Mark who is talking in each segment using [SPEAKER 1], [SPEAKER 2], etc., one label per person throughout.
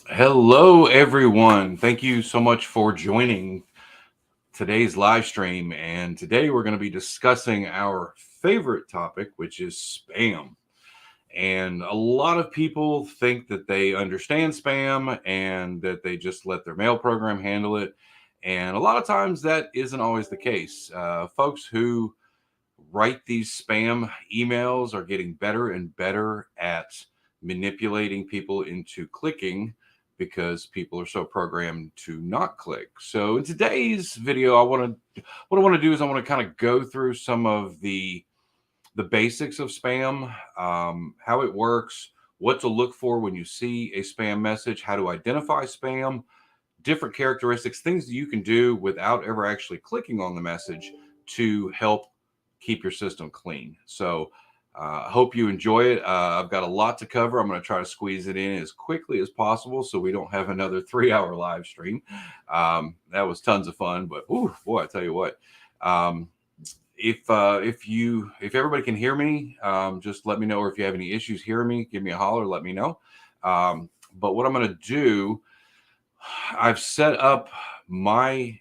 [SPEAKER 1] Hello, everyone. Thank you so much for joining today's live stream. And today we're going to be discussing our favorite topic, which is spam. And a lot of people think that they understand spam and that they just let their mail program handle it. And a lot of times that isn't always the case. Folks who write these spam emails are getting better and better at manipulating people into clicking because people are so programmed to not click. So in today's video, what I want to do is I want to kind of go through some of the basics of spam, how it works, what to look for when you see a spam message, how to identify spam, different characteristics, things that you can do without ever actually clicking on the message to help keep your system clean. So I hope you enjoy it. I've got a lot to cover. I'm going to try to squeeze it in as quickly as possible so we don't have another 3 hour live stream. That was tons of fun, but ooh, boy, I tell you what. If everybody can hear me, just let me know. Or if you have any issues hearing me, give me a holler. Let me know. But what I'm going to do, I've set up one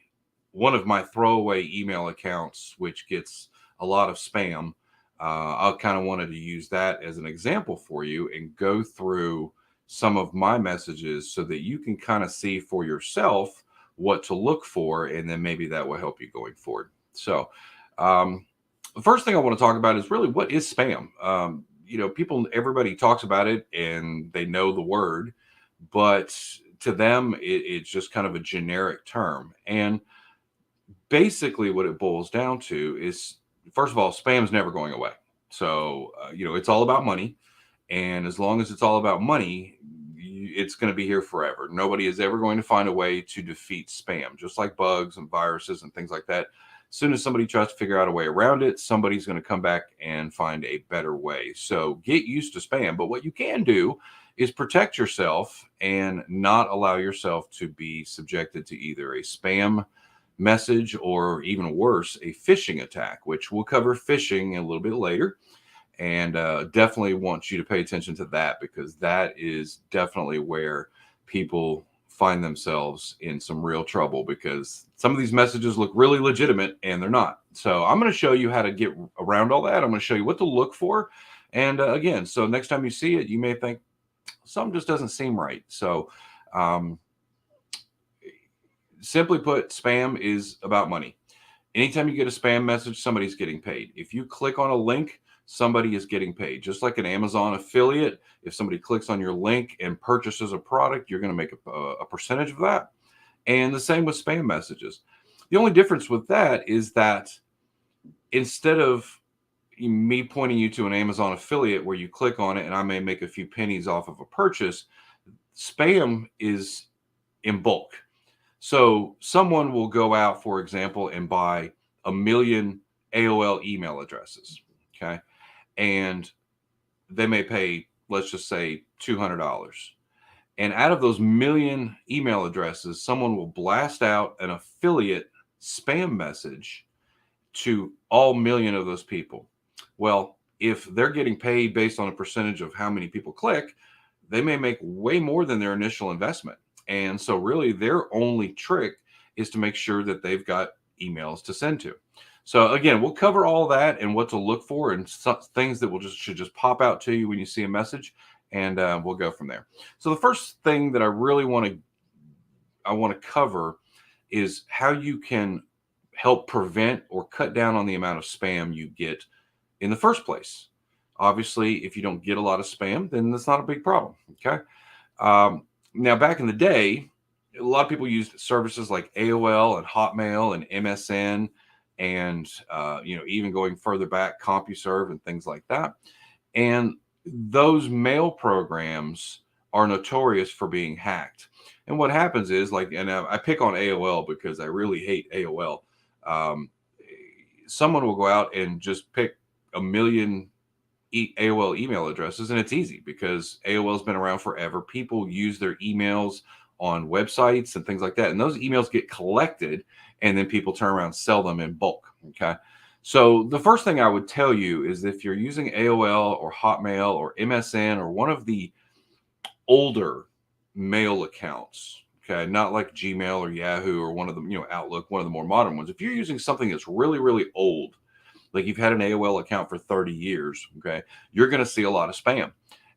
[SPEAKER 1] of my throwaway email accounts, which gets a lot of spam. I kind of wanted to use that as an example for you and go through some of my messages so that you can kind of see for yourself what to look for, and then maybe that will help you going forward. So, the first thing I want to talk about is really what is spam. Everybody talks about it and they know the word, but to them, it's just kind of a generic term. And basically, what it boils down to is, first of all, spam's never going away. So, it's all about money. And as long as it's all about money, it's going to be here forever. Nobody is ever going to find a way to defeat spam, just like bugs and viruses and things like that. As soon as somebody tries to figure out a way around it, somebody's going to come back and find a better way. So get used to spam. But what you can do is protect yourself and not allow yourself to be subjected to either a spam message or even worse, a phishing attack, which we'll cover phishing a little bit later. And definitely want you to pay attention to that because that is definitely where people find themselves in some real trouble because some of these messages look really legitimate and they're not. So I'm going to show you how to get around all that. I'm going to show you what to look for. And again, so next time you see it, you may think something just doesn't seem right. So simply put, spam is about money. Anytime you get a spam message, somebody's getting paid. If you click on a link, somebody is getting paid. Just like an Amazon affiliate, if somebody clicks on your link and purchases a product, you're going to make a percentage of that. And the same with spam messages. The only difference with that is that instead of me pointing you to an Amazon affiliate where you click on it and I may make a few pennies off of a purchase, spam is in bulk. So someone will go out, for example, and buy 1 million AOL email addresses. Okay. And they may pay, let's just say, $200. And out of those 1 million email addresses, someone will blast out an affiliate spam message to all 1 million of those people. Well, if they're getting paid based on a percentage of how many people click, they may make way more than their initial investment. And so really their only trick is to make sure that they've got emails to send to. So again, we'll cover all that and what to look for and things that should just pop out to you when you see a message, and we'll go from there. So the first thing that I really want to cover is how you can help prevent or cut down on the amount of spam you get in the first place. Obviously, if you don't get a lot of spam, then that's not a big problem. Okay. Now, back in the day, a lot of people used services like AOL and Hotmail and MSN and, even going further back, CompuServe and things like that. And those mail programs are notorious for being hacked. And what happens is, and I pick on AOL because I really hate AOL. Someone will go out and just pick 1 million AOL email addresses, and it's easy because AOL's been around forever. People use their emails on websites and things like that, and those emails get collected, and then people turn around and sell them in bulk. Okay, so the first thing I would tell you is if you're using AOL or Hotmail or MSN or one of the older mail accounts, okay, not like Gmail or Yahoo or one of them, Outlook, one of the more modern ones. If you're using something that's really, really old, like you've had an AOL account for 30 years, okay, you're going to see a lot of spam.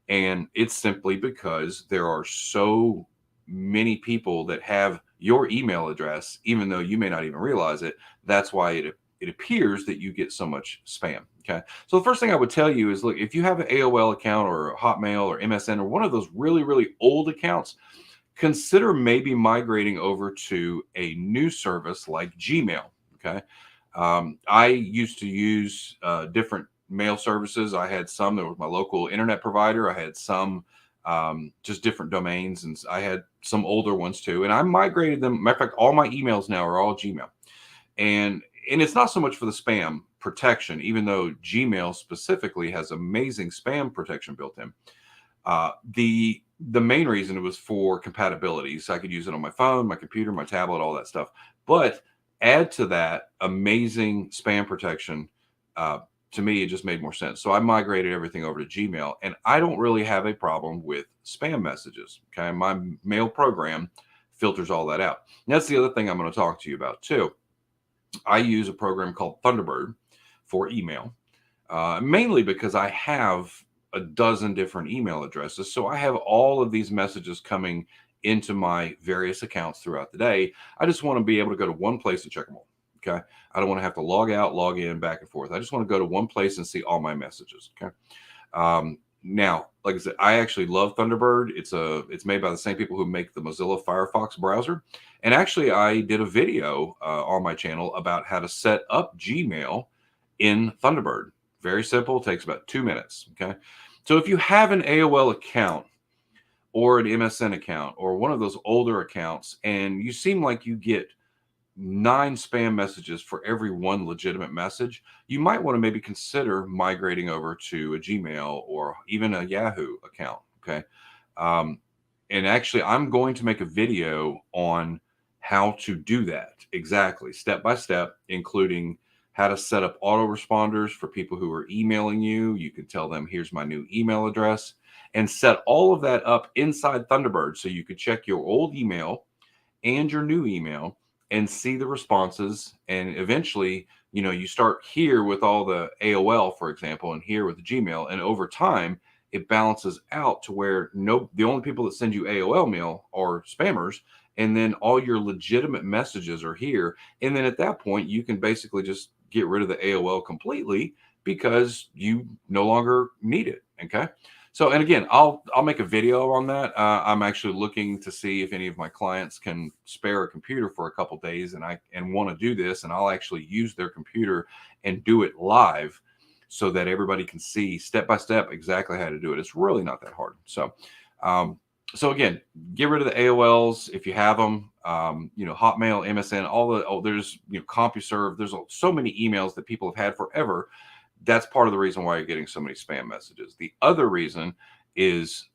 [SPEAKER 1] And it's simply because there are so many people that have your email address, even though you may not even realize it. That's why it appears that you get so much spam. Okay. So the first thing I would tell you is, look, if you have an AOL account or Hotmail or MSN or one of those really, really old accounts, consider maybe migrating over to a new service like Gmail. Okay. I used to use different mail services. I had some that was my local internet provider. I had some just different domains, and I had some older ones too. And I migrated them. Matter of fact, all my emails now are all Gmail, and it's not so much for the spam protection, even though Gmail specifically has amazing spam protection built in. The main reason it was for compatibility, so I could use it on my phone, my computer, my tablet, all that stuff. But add to that amazing spam protection. To me, it just made more sense. So I migrated everything over to Gmail, and I don't really have a problem with spam messages. Okay, my mail program filters all that out. And that's the other thing I'm going to talk to you about too. I use a program called Thunderbird for email, mainly because I have a dozen different email addresses. So I have all of these messages coming into my various accounts throughout the day. I just want to be able to go to one place to check them all. Okay. I don't want to have to log out, log in, back and forth. I just want to go to one place and see all my messages. Okay. Now, like I said, I actually love Thunderbird. It's made by the same people who make the Mozilla Firefox browser. And actually, I did a video on my channel about how to set up Gmail in Thunderbird. Very simple. Takes about 2 minutes. Okay. So if you have an AOL account or an MSN account or one of those older accounts, and you seem like you get 9 spam messages for every one legitimate message, you might want to maybe consider migrating over to a Gmail or even a Yahoo account. Okay. And actually, I'm going to make a video on how to do that exactly, step by step, including how to set up autoresponders for people who are emailing you. You can tell them, here's my new email address, and set all of that up inside Thunderbird so you could check your old email and your new email and see the responses. And eventually, you start here with all the AOL, for example, and here with the Gmail. And over time, it balances out to where the only people that send you AOL mail are spammers. And then all your legitimate messages are here. And then at that point, you can basically just get rid of the AOL completely because you no longer need it. Okay. So, and again, I'll make a video on that. I'm actually looking to see if any of my clients can spare a computer for a couple days and want to do this, and I'll actually use their computer and do it live so that everybody can see step by step exactly how to do it. It's really not that hard. So, so again, get rid of the AOLs if you have them. Hotmail, MSN, there's CompuServe. There's so many emails that people have had forever. That's part of the reason why you're getting so many spam messages. The other reason is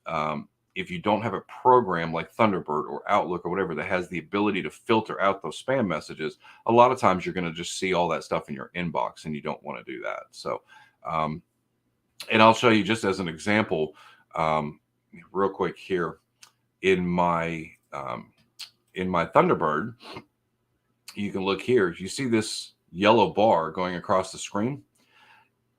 [SPEAKER 1] if you don't have a program like Thunderbird or Outlook or whatever that has the ability to filter out those spam messages, a lot of times you're going to just see all that stuff in your inbox, and you don't want to do that. So, and I'll show you just as an example, real quick here in my Thunderbird. You can look here. You see this yellow bar going across the screen?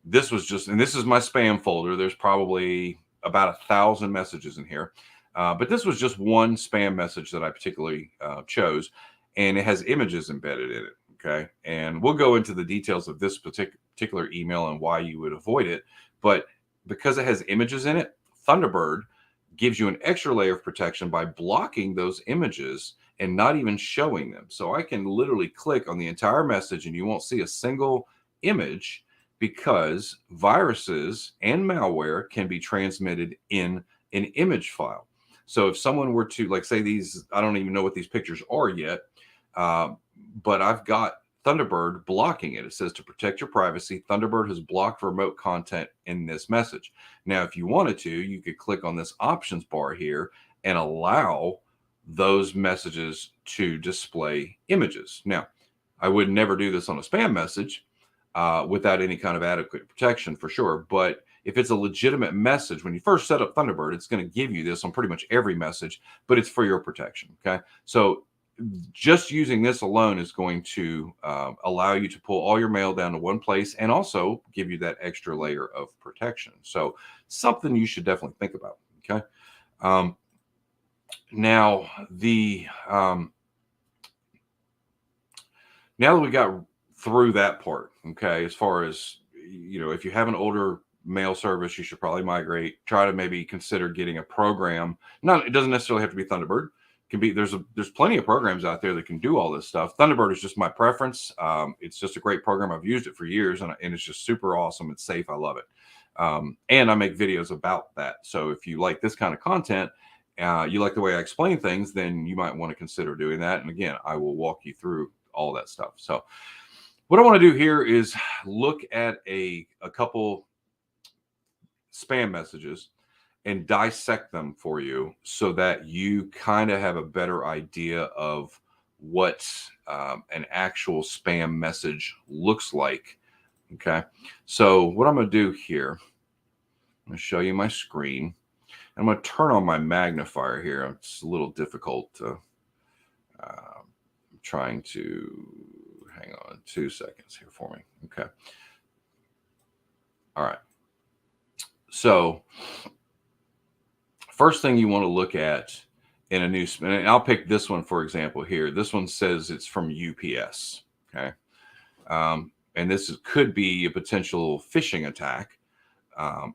[SPEAKER 1] This is my spam folder. There's probably about 1,000 messages in here. But this was just one spam message that I particularly chose, and it has images embedded in it. Okay. And we'll go into the details of this particular email and why you would avoid it. But because it has images in it, Thunderbird gives you an extra layer of protection by blocking those images and not even showing them. So I can literally click on the entire message and you won't see a single image, because viruses and malware can be transmitted in an image file. So if someone were to, like, say these, I don't even know what these pictures are yet, but I've got Thunderbird blocking it. It says, to protect your privacy, Thunderbird has blocked remote content in this message. Now, if you wanted to, you could click on this options bar here and allow those messages to display images. Now, I would never do this on a spam message without any kind of adequate protection, for sure. But if it's a legitimate message, when you first set up Thunderbird, it's going to give you this on pretty much every message, but it's for your protection. Okay. So just using this alone is going to allow you to pull all your mail down to one place and also give you that extra layer of protection. So something you should definitely think about. Okay. Now that we got through that part, okay, as far as, if you have an older mail service, you should probably migrate. Try to maybe consider getting a program. It doesn't necessarily have to be Thunderbird. It can be, there's plenty of programs out there that can do all this stuff. Thunderbird is just my preference. It's just a great program. I've used it for years, and it's just super awesome. It's safe. I love it. And I make videos about that. So if you like this kind of content, you like the way I explain things, then you might want to consider doing that. And again, I will walk you through all that stuff. So what I want to do here is look at a couple spam messages and dissect them for you so that you kind of have a better idea of what an actual spam message looks like. Okay. So what I'm going to do here, I'm going to show you my screen. I'm going to turn on my magnifier here. It's a little difficult to, I'm trying to, hang on 2 seconds here for me. Okay. All right. So first thing you want to look at in a new, and I'll pick this one, for example, here. This one says it's from UPS. Okay. And this could be a potential phishing attack,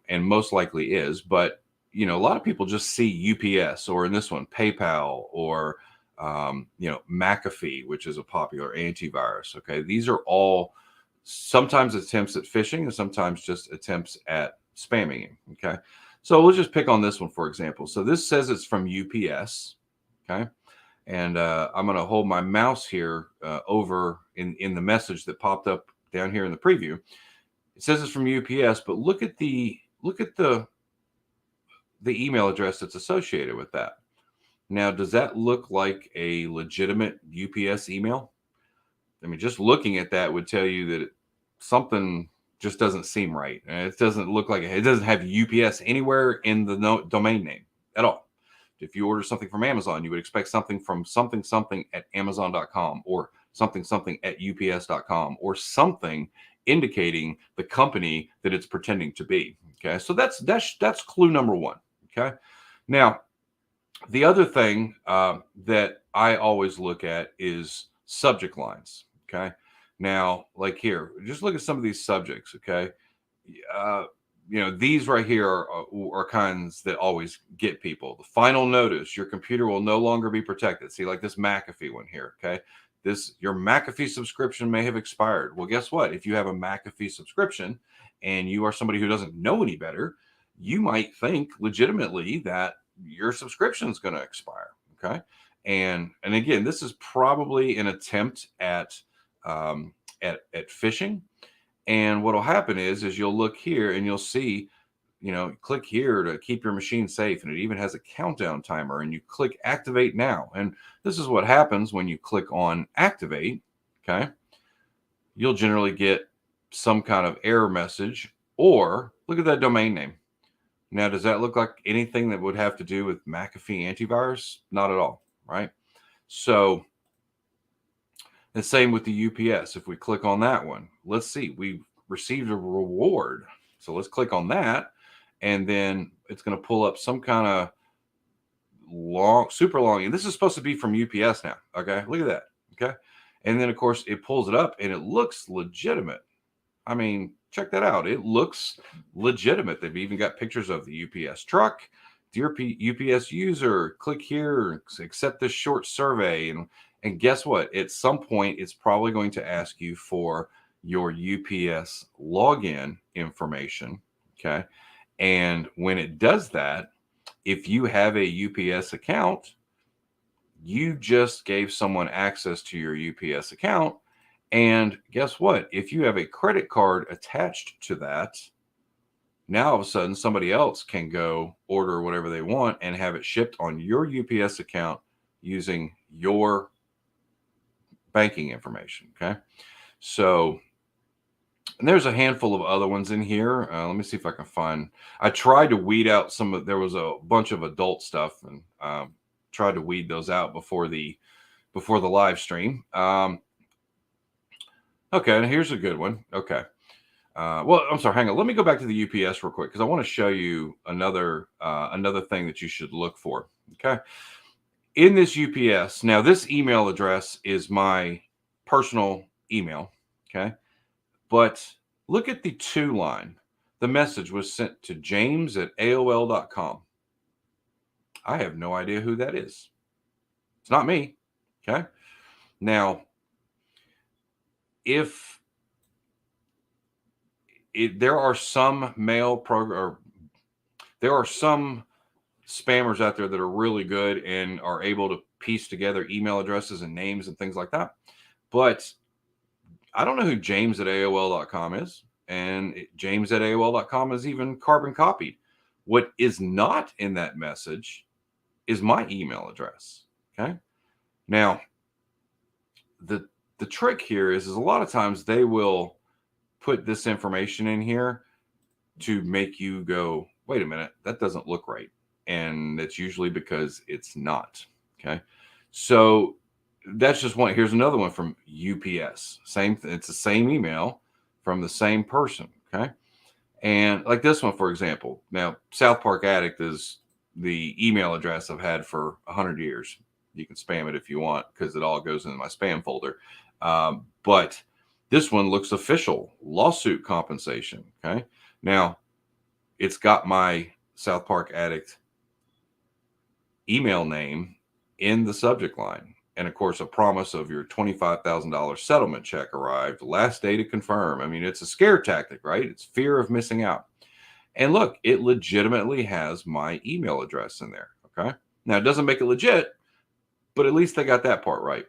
[SPEAKER 1] and most likely is, but a lot of people just see UPS, or in this one, PayPal, or McAfee, which is a popular antivirus. Okay. These are all sometimes attempts at phishing and sometimes just attempts at spamming you. Okay. So we'll just pick on this one, for example. So this says it's from UPS. Okay. And I'm going to hold my mouse here over in the message that popped up down here in the preview. It says it's from UPS, but look at the email address that's associated with that. Now, does that look like a legitimate UPS email? I mean, just looking at that would tell you that something just doesn't seem right. It doesn't look like it doesn't have UPS anywhere in the domain name at all. If you order something from Amazon, you would expect something from something at Amazon.com, or something at UPS.com, or something indicating the company that it's pretending to be. Okay, so that's clue number one. Okay, now the other thing that I always look at is subject lines. Okay, now like here, just look at some of these subjects. Okay, these right here are kinds that always get people. The final notice: your computer will no longer be protected. See, like this McAfee one here. Okay, your McAfee subscription may have expired. Well, guess what? If you have a McAfee subscription and you are somebody who doesn't know any better, you might think legitimately that your subscription is going to expire. Okay, and again, this is probably an attempt at phishing. And what will happen is you'll look here and you'll see, click here to keep your machine safe. And it even has a countdown timer, and you click activate now. And this is what happens when you click on activate. Okay. You'll generally get some kind of error message, or look at that domain name. Now, does that look like anything that would have to do with McAfee antivirus? Not at all. Right. So the same with the UPS. If we click on that one, let's see, we received a reward. So let's click on that, and then it's going to pull up some kind of super long. And this is supposed to be from UPS now. Okay. Look at that. Okay. And then of course it pulls it up and it looks legitimate. I mean, check that out. It looks legitimate. They've even got pictures of the UPS truck. Dear UPS user, click here, accept this short survey. And guess what? At some point, it's probably going to ask you for your UPS login information. Okay. And when it does that, if you have a UPS account, you just gave someone access to your UPS account. And guess what? If you have a credit card attached to that, now all of a sudden somebody else can go order whatever they want and have it shipped on your UPS account using your banking information. Okay. So And there's a handful of other ones in here. Let me see if I can find. I tried to weed out some of. There was a bunch of adult stuff, and tried to weed those out before the live stream. Okay, here's a good one. Okay. Well, I'm sorry. Hang on. Let me go back to the UPS real quick because I want to show you another thing that you should look for. Okay. In this UPS, now this email address is my personal email. Okay. But look at the to line. The message was sent to James at AOL.com. I have no idea who that is. It's not me. Okay. Now, if there are some there are some spammers out there that are really good and are able to piece together email addresses and names and things like that. But I don't know who James at AOL.com is. And James at AOL.com is even carbon copied. What is not in that message is my email address. Okay. Now, the trick here is a lot of times they will put this information in here to make you go, wait a minute, that doesn't look right. And that's usually because it's not. Okay. So that's just one. Here's another one from UPS. It's the same email from the same person. Okay. And like this one, for example, now South Park Addict is the email address I've had for 100 years. You can spam it if you want because it all goes into my spam folder. But this one looks official, lawsuit compensation. Okay. Now it's got my South Park Addict email name in the subject line. And of course, a promise of your $25,000 settlement check arrived. Last day to confirm. I mean, it's a scare tactic, right? It's fear of missing out. And look, it legitimately has my email address in there. Okay. Now, it doesn't make it legit, but at least they got that part right.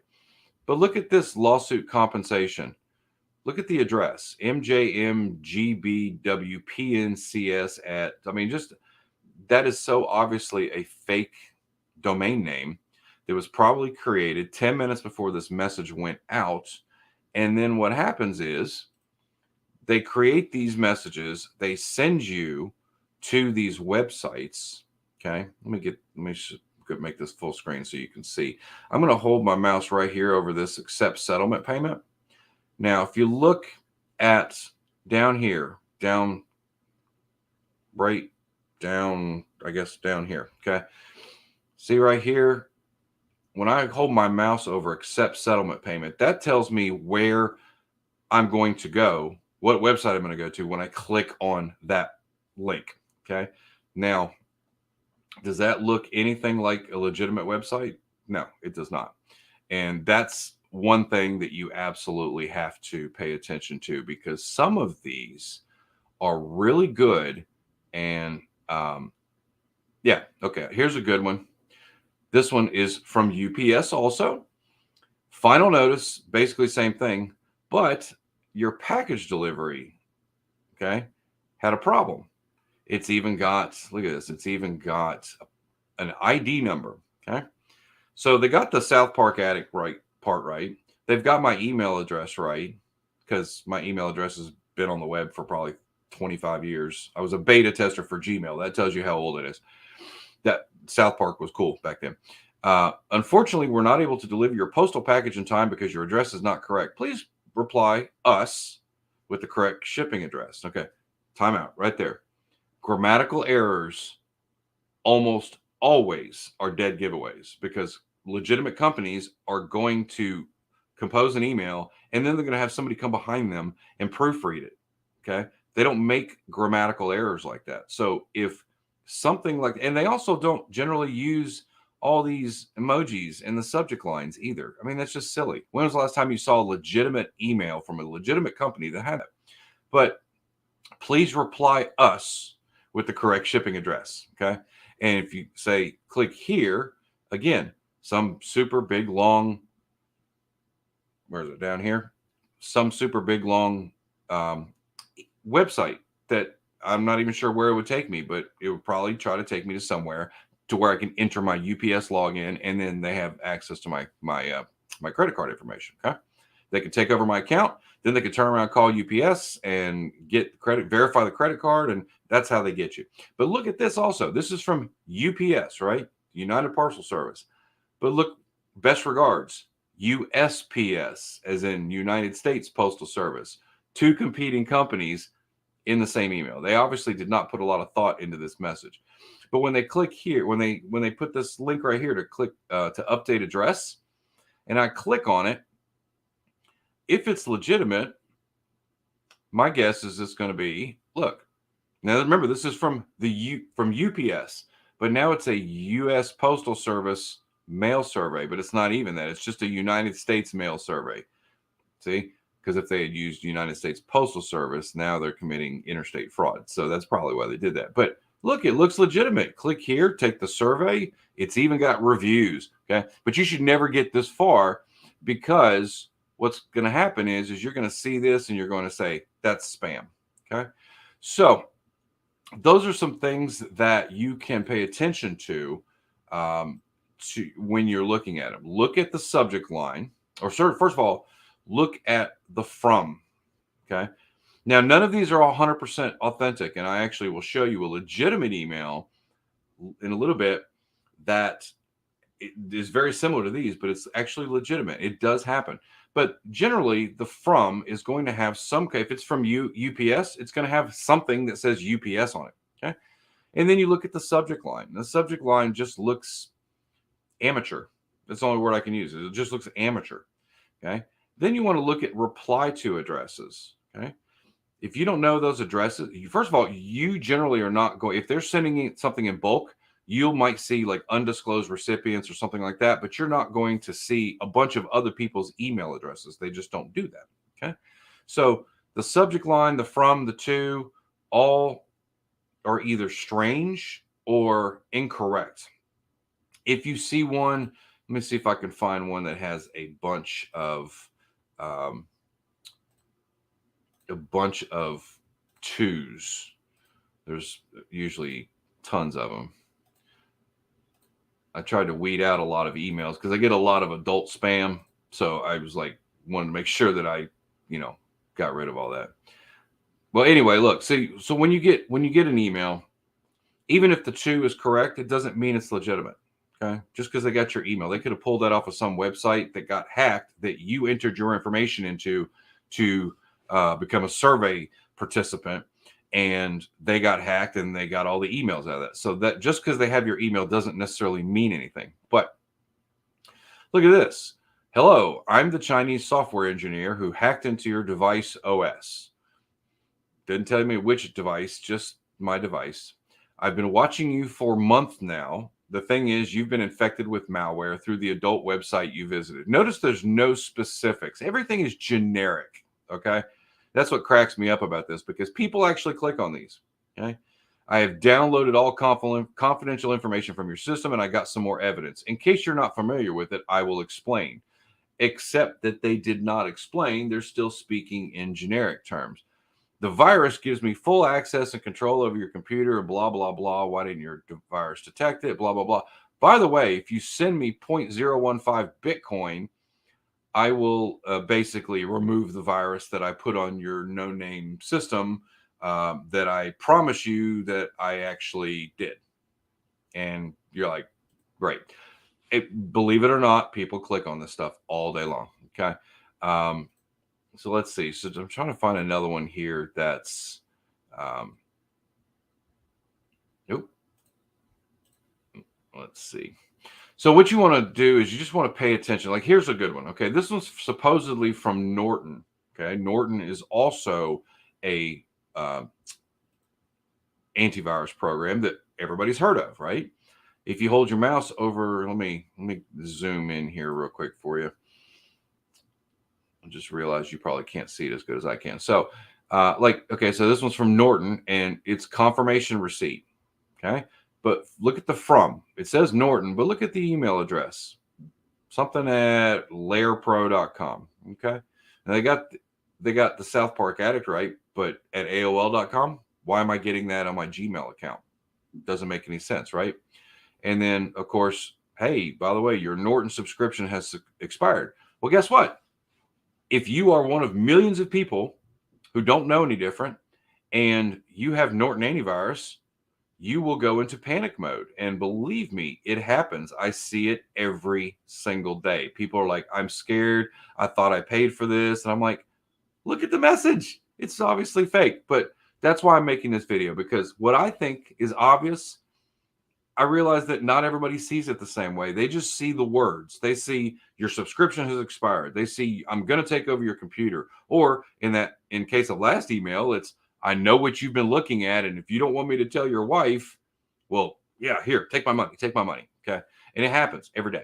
[SPEAKER 1] But look at this lawsuit compensation. Look at the address, MJMGBWPNCS at, I mean, just that is so obviously a fake domain name that was probably created 10 minutes before this message went out. And then what happens is they create these messages, they send you to these websites. Okay. Let me make this full screen so you can see. I'm going to hold my mouse right here over this accept settlement payment. Now, if you look at down here, right down, I guess down here. Okay. See right here, when I hold my mouse over accept settlement payment, that tells me where I'm going to go, what website I'm going to go to when I click on that link. Okay. Now, does that look anything like a legitimate website? No, it does not. And that's one thing that you absolutely have to pay attention to because some of these are really good. And yeah, okay, here's a good one. This one is from UPS also. Final notice, basically same thing, but your package delivery, okay, had a problem. It's even got, look at this, it's even got an ID number, okay? So they got the South Park Addict part right. They've got my email address right because my email address has been on the web for probably 25 years. I was a beta tester for Gmail. That tells you how old it is. That South Park was cool back then. Unfortunately, we're not able to deliver your postal package in time because your address is not correct. Please reply us with the correct shipping address. Okay, timeout right there. Grammatical errors almost always are dead giveaways because legitimate companies are going to compose an email and then they're going to have somebody come behind them and proofread it. Okay. They don't make grammatical errors like that. So if something like, and they also don't generally use all these emojis in the subject lines either. I mean, that's just silly. When was the last time you saw a legitimate email from a legitimate company that had it? But please reply us with the correct shipping address. Okay. And if you say click here, again, some super big long, where is it down here? Some super big long website that I'm not even sure where it would take me, but it would probably try to take me to somewhere to where I can enter my UPS login, and then they have access to my credit card information. Okay. They could take over my account. Then they could turn around, call UPS and get credit, verify the credit card, and that's how they get you. But look at this also. This is from UPS, right? United Parcel Service. But look, best regards, USPS, as in United States Postal Service. Two competing companies in the same email. They obviously did not put a lot of thought into this message. But when they click here, when they put this link right here to click to update address, and I click on it, if it's legitimate, my guess is it's going to be, look. Now remember, this is from UPS, but now it's a U.S. Postal Service mail survey, but it's not even that. It's just a United States mail survey. See? Because if they had used United States Postal Service, now they're committing interstate fraud. So that's probably why they did that. But look, it looks legitimate. Click here, take the survey. It's even got reviews. Okay. But you should never get this far, because what's going to happen is you're going to see this and you're going to say, that's spam. Okay. So those are some things that you can pay attention to when you're looking at them. Look at the subject line, or first of all, look at the from. Okay. Now, none of these are 100% authentic, and I actually will show you a legitimate email in a little bit that is very similar to these, but it's actually legitimate. It does happen. But generally, the from is going to have some, if it's from UPS, it's going to have something that says UPS on it. Okay. And then you look at the subject line. The subject line just looks amateur. That's the only word I can use. It just looks amateur. Okay. Then you want to look at reply to addresses. Okay. If you don't know those addresses, first of all, you generally are not going, if they're sending something in bulk, you might see like undisclosed recipients or something like that, but you're not going to see a bunch of other people's email addresses. They just don't do that. Okay. So the subject line, the from, the to, all are either strange or incorrect. If you see one, let me see if I can find one that has a bunch of twos. There's usually tons of them. I tried to weed out a lot of emails because I get a lot of adult spam. So I was like, wanted to make sure that I, got rid of all that. Well, anyway, look, see, so when you get an email, even if the to is correct, it doesn't mean it's legitimate. Okay. Just because they got your email, they could have pulled that off of some website that got hacked that you entered your information into to become a survey participant, and they got hacked and they got all the emails out of that. So that just because they have your email doesn't necessarily mean anything. But look at this. Hello, I'm the Chinese software engineer who hacked into your device OS. Didn't tell me which device, just my device. I've been watching you for months now. The thing is, you've been infected with malware through the adult website you visited. Notice there's no specifics. Everything is generic. Okay. That's what cracks me up about this, because people actually click on these. Okay. I have downloaded all confidential information from your system, and I got some more evidence. In case you're not familiar with it, I will explain. Except that they did not explain. They're still speaking in generic terms. The virus gives me full access and control over your computer, blah, blah, blah. Why didn't your virus detect it? Blah, blah, blah. By the way, if you send me 0.015 Bitcoin, I will basically remove the virus that I put on your no-name system that I promise you that I actually did. And you're like, great. Believe it or not, people click on this stuff all day long. Okay. So let's see. So I'm trying to find another one here that's, nope. Let's see. So what you want to do is you just want to pay attention. Like, here's a good one. Okay. This one's supposedly from Norton. Okay. Norton is also a antivirus program that everybody's heard of, right? If you hold your mouse over, let me zoom in here real quick for you. I just realized you probably can't see it as good as I can. So okay, so this one's from Norton, and it's confirmation receipt. Okay. But look at the from. It says Norton, but look at the email address. Something at layerpro.com. Okay. And they got the South Park Addict right, but at AOL.com, why am I getting that on my Gmail account? Doesn't make any sense, right? And then, of course, hey, by the way, your Norton subscription has expired. Well, guess what? If you are one of millions of people who don't know any different and you have Norton antivirus, you will go into panic mode. And believe me, it happens. I see it every single day. People are like, I'm scared. I thought I paid for this. And I'm like, look at the message. It's obviously fake. But that's why I'm making this video, because what I think is obvious, I realize that not everybody sees it the same way. They just see the words. They see your subscription has expired. They see I'm going to take over your computer. Or in case of last email, it's I know what you've been looking at, and if you don't want me to tell your wife, well, yeah, here, take my money. Take my money. Okay. And it happens every day.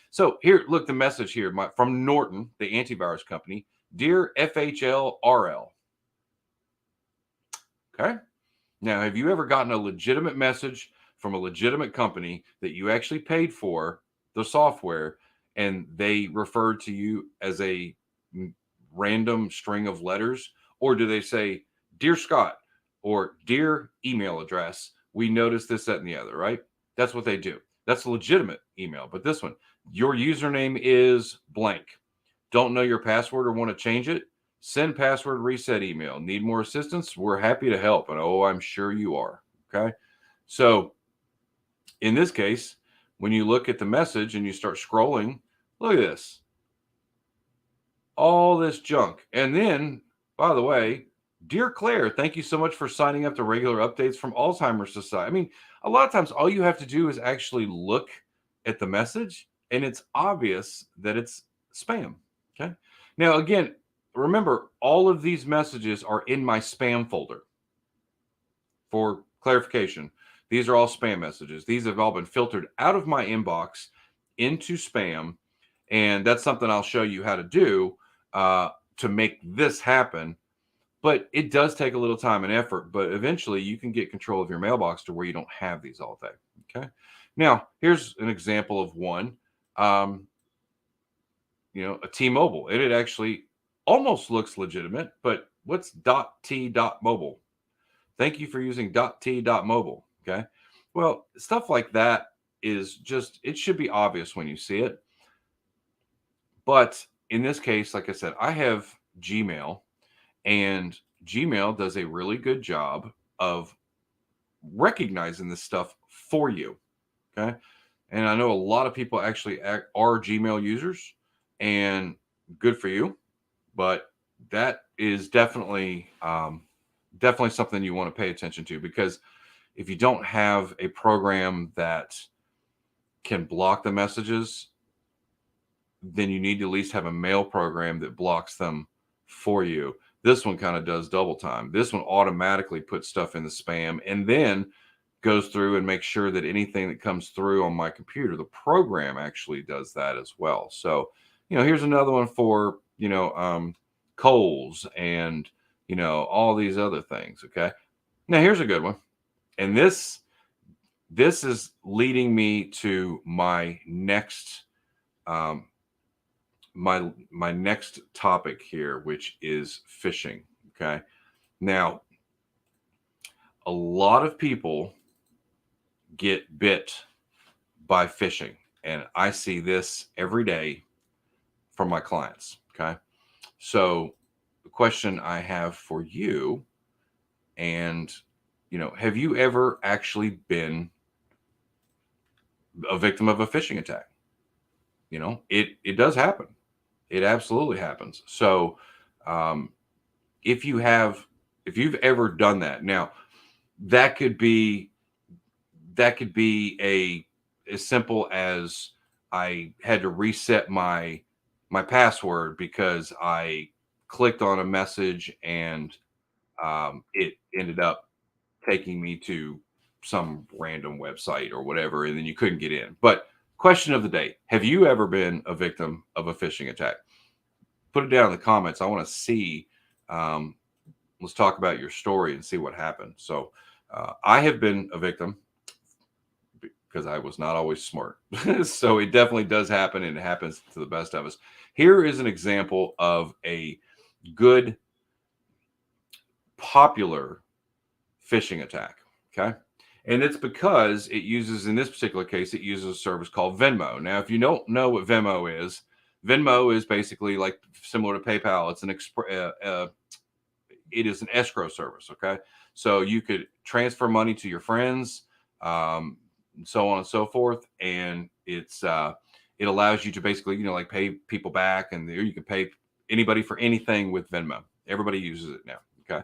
[SPEAKER 1] So here, look, the message here from Norton, the antivirus company. Dear FHLRL. Okay. Now, have you ever gotten a legitimate message from a legitimate company that you actually paid for the software and they referred to you as a random string of letters? Or do they say, Dear Scott, or Dear email address, we noticed this, that, and the other, right? That's what they do. That's a legitimate email. But this one, your username is blank. Don't know your password or want to change it? Send password reset email. Need more assistance? We're happy to help. And oh, I'm sure you are. Okay. So in this case, when you look at the message and you start scrolling, look at this. All this junk. And then, by the way, Dear Claire, thank you so much for signing up to regular updates from Alzheimer's Society. I mean, a lot of times all you have to do is actually look at the message and it's obvious that it's spam. Okay. Now, again, remember, all of these messages are in my spam folder. For clarification, these are all spam messages. These have all been filtered out of my inbox into spam. And that's something I'll show you how to do to make this happen. But it does take a little time and effort. But eventually you can get control of your mailbox to where you don't have these all day. Okay. Now, here's an example of one. A T-Mobile. It actually almost looks legitimate, but what's .t.mobile? Thank you for using .t.mobile. Okay. Well, stuff like that is just, it should be obvious when you see it. But in this case, like I said, I have Gmail, and Gmail does a really good job of recognizing this stuff for you. Okay. And I know a lot of people actually are Gmail users, and good for you. But that is definitely something you want to pay attention to, because if you don't have a program that can block the messages, then you need to at least have a mail program that blocks them for you. This one kind of does double time. This one automatically puts stuff in the spam and then goes through and makes sure that anything that comes through on my computer, the program actually does that as well. So, here's another one for, Kohl's and, all these other things. Okay. Now here's a good one. And this is leading me to my next, my next topic here, which is phishing. Okay. Now, a lot of people get bit by phishing, and I see this every day from my clients. Okay. So the question I have for you, and, have you ever actually been a victim of a phishing attack? It does happen. It absolutely happens. So, if you've ever done that, now that could be as simple as I had to reset my password because I clicked on a message and it ended up taking me to some random website or whatever, and then you couldn't get in. But question of the day, have you ever been a victim of a phishing attack? Put it down in the comments. I want to see. Let's talk about your story and see what happened. So I have been a victim because I was not always smart. So it definitely does happen, and it happens to the best of us. Here is an example of a good, popular phishing attack. Okay. And it's because it uses, in this particular case, it uses a service called Venmo. Now, if you don't know what Venmo is, Venmo is basically like similar to PayPal. It's it is an escrow service. Okay, so you could transfer money to your friends, so on and so forth, and it allows you to basically like pay people back, and you can pay anybody for anything with Venmo. Everybody uses it now. Okay,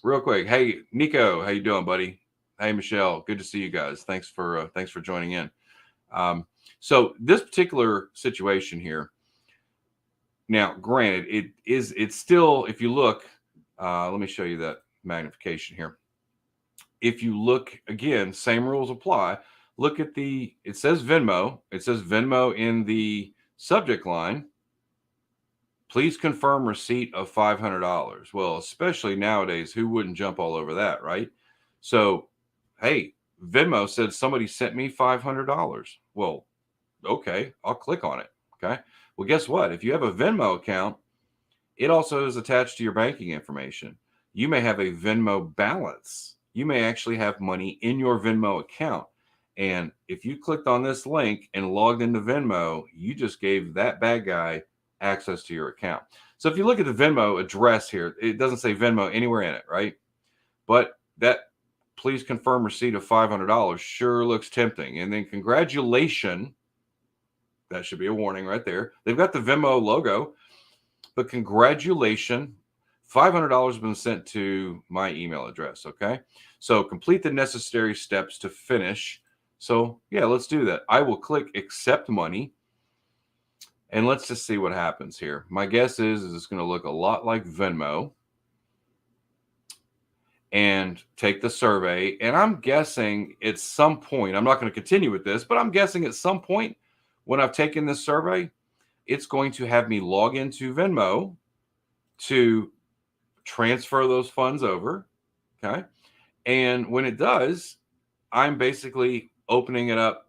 [SPEAKER 1] real quick, hey Nico, how you doing, buddy? Hey Michelle, good to see you guys. Thanks for joining in. So this particular situation here. Now, granted, it's still, if you look, let me show you that magnification here. If you look again, same rules apply. Look at it says Venmo. It says Venmo in the subject line. Please confirm receipt of $500. Well, especially nowadays, who wouldn't jump all over that, right? So, hey, Venmo said somebody sent me $500. Well, okay, I'll click on it. Okay. Well, guess what? If you have a Venmo account, it also is attached to your banking information. You may have a Venmo balance. You may actually have money in your Venmo account. And if you clicked on this link and logged into Venmo, you just gave that bad guy access to your account. So if you look at the Venmo address here, it doesn't say Venmo anywhere in it, right? But that please confirm receipt of $500 sure looks tempting. And then congratulations. That should be a warning right there. They've got the Venmo logo, but congratulations, $500 has been sent to my email address. Okay. So complete the necessary steps to finish. So yeah, let's do that. I will click accept money and let's just see what happens here. My guess is it's going to look a lot like Venmo and take the survey. And I'm guessing at some point, I'm not going to continue with this, but I'm guessing at some point when I've taken this survey, it's going to have me log into Venmo to transfer those funds over. Okay. And when it does, I'm basically opening it up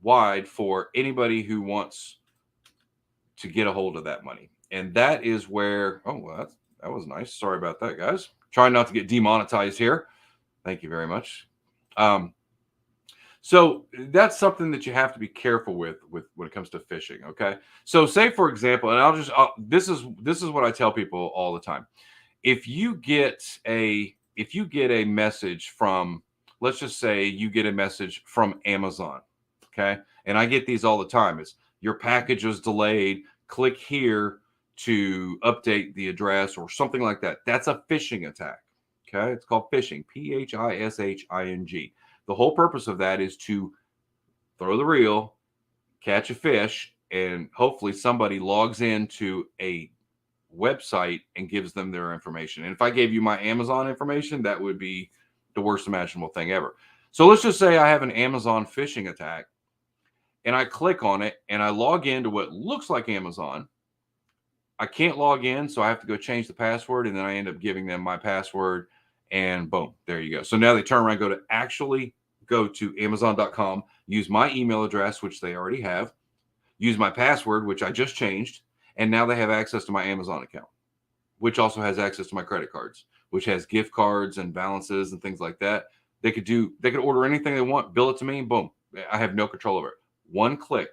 [SPEAKER 1] wide for anybody who wants to get a hold of that money. And that is where, oh, well, that was nice. Sorry about that, guys. Trying not to get demonetized here. Thank you very much. So that's something that you have to be careful with when it comes to phishing. Okay. So say, for example, and this is what I tell people all the time. If you get a message from, let's just say you get a message from Amazon. Okay. And I get these all the time. It's your package was delayed. Click here to update the address or something like that. That's a phishing attack. Okay. It's called phishing, Phishing. The whole purpose of that is to throw the reel, catch a fish, and hopefully somebody logs into a website and gives them their information. And if I gave you my Amazon information, that would be the worst imaginable thing ever. So let's just say I have an Amazon phishing attack and I click on it and I log into what looks like Amazon. I can't log in, so I have to go change the password, and then I end up giving them my password, and boom, there you go. So now they turn around, go to Amazon.com, use my email address, which they already have, use my password, which I just changed, and now they have access to my Amazon account, which also has access to my credit cards, which has gift cards and balances and things like that. They could order anything they want, bill it to me, boom. I have no control over it. One click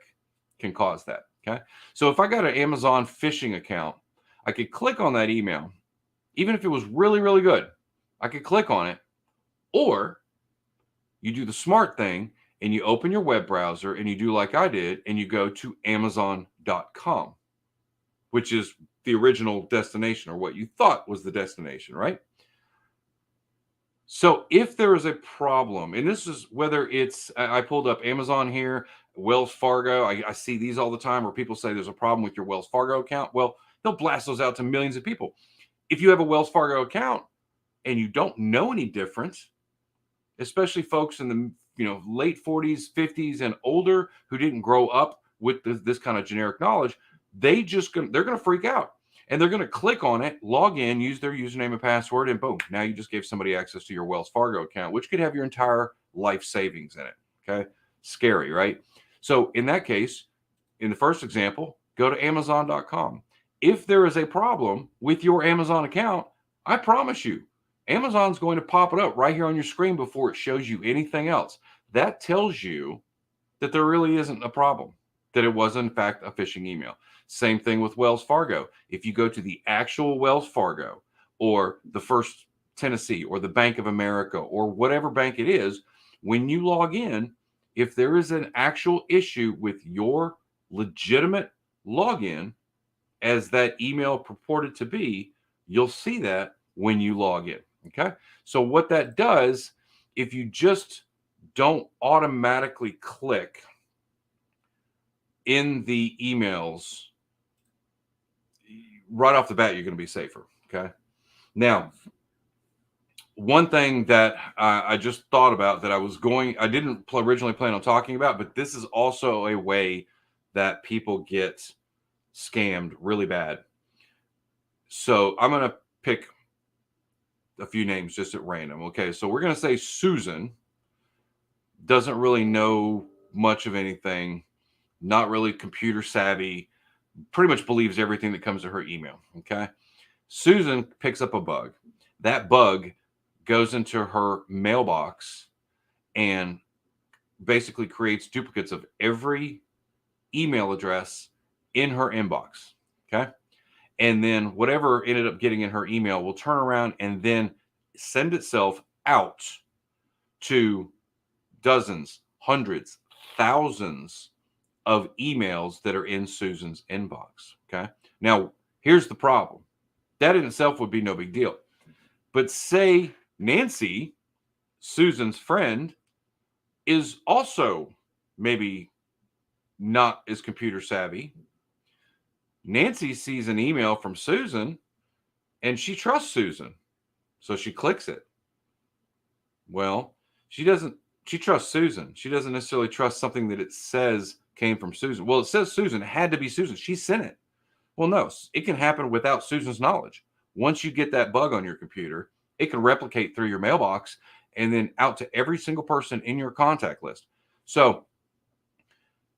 [SPEAKER 1] can cause that. Okay. So if I got an Amazon phishing account, I could click on that email, even if it was really, really good. I could click on it, or you do the smart thing and you open your web browser and you do like I did, and you go to Amazon.com, which is the original destination, or what you thought was the destination, right? So if there is a problem, and this is whether it's, I pulled up Amazon here, Wells Fargo. I see these all the time where people say there's a problem with your Wells Fargo account. Well, they'll blast those out to millions of people. If you have a Wells Fargo account and you don't know any difference, especially folks in the late 40s, 50s, and older who didn't grow up with this kind of generic knowledge, they're going to freak out. And they're going to click on it, log in, use their username and password, and boom, now you just gave somebody access to your Wells Fargo account, which could have your entire life savings in it. Okay. Scary, right? So in that case, in the first example, go to Amazon.com. If there is a problem with your Amazon account, I promise you, Amazon's going to pop it up right here on your screen before it shows you anything else. That tells you that there really isn't a problem. that it was in fact a phishing email. Same thing with Wells Fargo. If you go to the actual Wells Fargo or the First Tennessee or the Bank of America or whatever bank it is, when you log in, if there is an actual issue with your legitimate login as that email purported to be, you'll see that when you log in. Okay. So what that does, if you just don't automatically click in the emails right off the bat, you're going to be safer. Okay. Now, one thing that I just thought about that I didn't originally plan on talking about, but this is also a way that people get scammed really bad. So I'm going to pick a few names just at random. Okay. So we're going to say Susan doesn't really know much of anything, not really computer savvy, pretty much believes everything that comes to her email. Okay. Susan picks up a bug. That bug goes into her mailbox and basically creates duplicates of every email address in her inbox. Okay. And then whatever ended up getting in her email will turn around and then send itself out to dozens, hundreds, thousands of emails that are in Susan's inbox. Okay. Now, here's the problem. That in itself would be no big deal. But say Nancy, Susan's friend, is also maybe not as computer savvy. Nancy sees an email from Susan and she trusts Susan. So she clicks it. Well, she trusts Susan. She doesn't necessarily trust something that it says came from Susan. Well, it says Susan. It had to be Susan. She sent it. Well, no, it can happen without Susan's knowledge. Once you get that bug on your computer, it can replicate through your mailbox and then out to every single person in your contact list. So,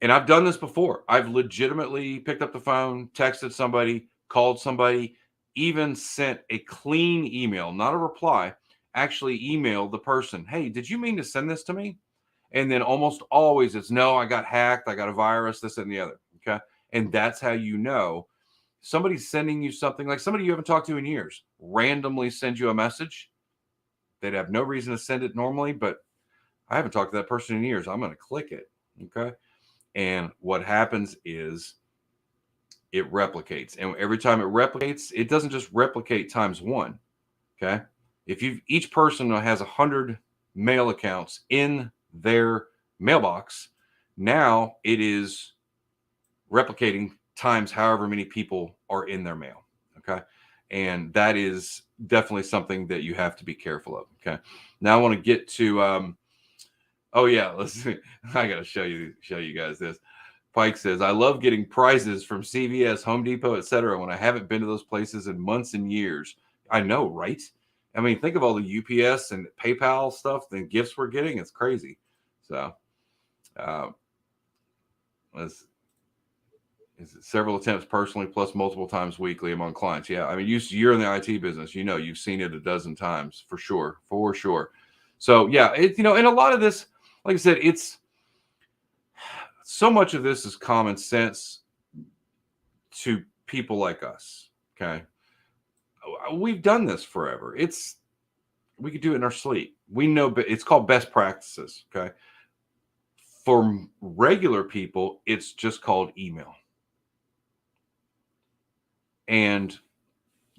[SPEAKER 1] and I've done this before. I've legitimately picked up the phone, texted somebody, called somebody, even sent a clean email, not a reply, actually emailed the person, hey, did you mean to send this to me? And then almost always it's, no, I got hacked. I got a virus, this and the other. Okay. And that's how you know somebody's sending you something, like somebody you haven't talked to in years randomly sends you a message. They'd have no reason to send it normally, but I haven't talked to that person in years. I'm going to click it. Okay. And what happens is it replicates. And every time it replicates, it doesn't just replicate times one. Okay. If each person has 100 mail accounts in their mailbox, now it is replicating times however many people are in their mail. Okay. And that is definitely something that you have to be careful of. Okay. Now I want to get to, oh yeah, let's see. I got to show you guys this. Pike says, I love getting prizes from CVS, Home Depot, etc. when I haven't been to those places in months and years. I know, right? I mean, think of all the UPS and PayPal stuff and gifts we're getting. It's crazy. So, several attempts personally plus multiple times weekly among clients. Yeah, I mean, you're in the IT business. You know, you've seen it a dozen times for sure. So, yeah, and a lot of this, like I said, it's so much of this is common sense to people like us. Okay. We've done this forever. We could do it in our sleep. We know, but it's called best practices. Okay. For regular people, it's just called email. And